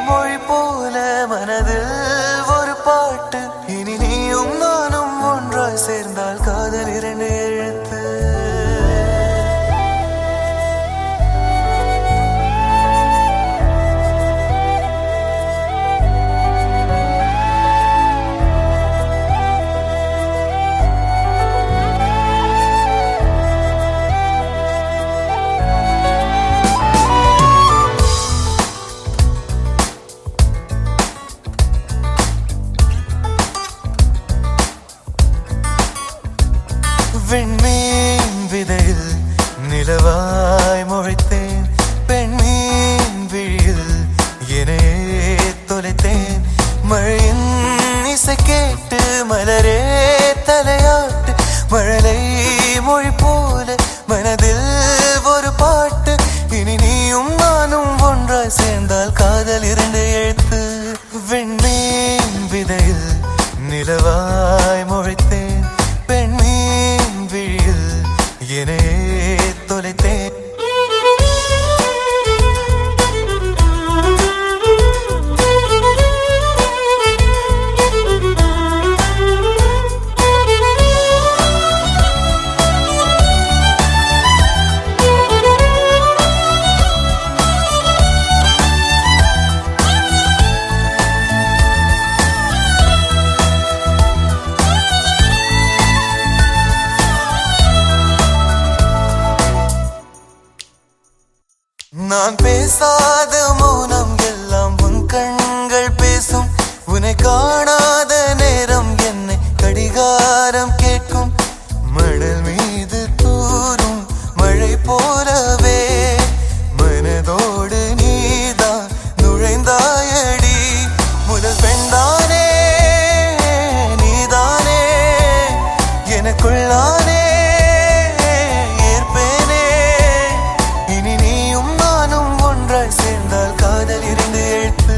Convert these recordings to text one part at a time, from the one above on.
மொழி போல மனதில் ஒரு பாட்டு. இனி நீயும் நானும் ஒன்றாய் சேர்ந்தால் காதல் இரண்டு எழுத்து. விண்மீன் விதையில் நிலவாய் முளைத்தேன். பெண்மீன் விழியில் என்னையே தொலைத்தேன். மழையின் இசை கேட்டு மலரே தலையாட்டு. மழலை மொழி போல மனதில் ஒரு பாட்டு. இனி நீயும் நானும் ஒன்றாய் சேர்ந்தால் காதல் இரண்டு எழுத்து. விண்மீன் விதையில் நிலவாய் முளைத்தேன். பெண்மீன் விழியில் என்னையே தொலைத்தேன். நான் பேசாத மௌனம் எல்லாம் உன் கண்கள் பேசும். உன்னை காணாத நேரம் என்னை கடிகாரம் கேட்கும். மணல் மீது தூரும் மழை போலவே மனதோடு நீதான் நுழைந்தாயடி. முதல் பெண்தானே நீதானே எனக்குள்ளானே சேர்ந்தால் காதல் இரண்டு எழுத்து.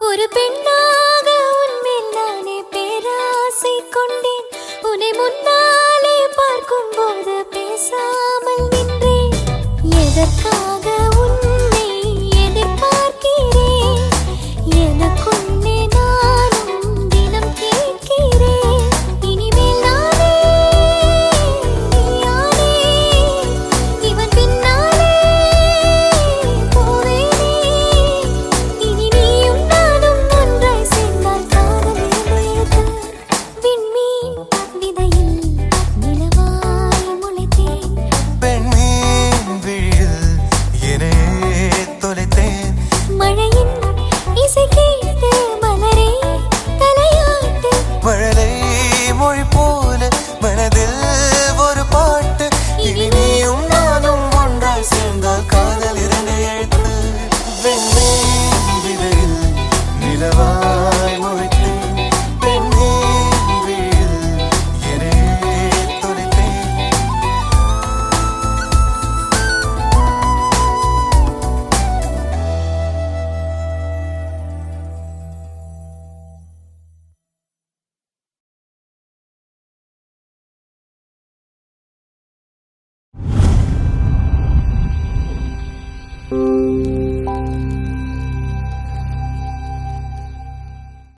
ஒரு பெண்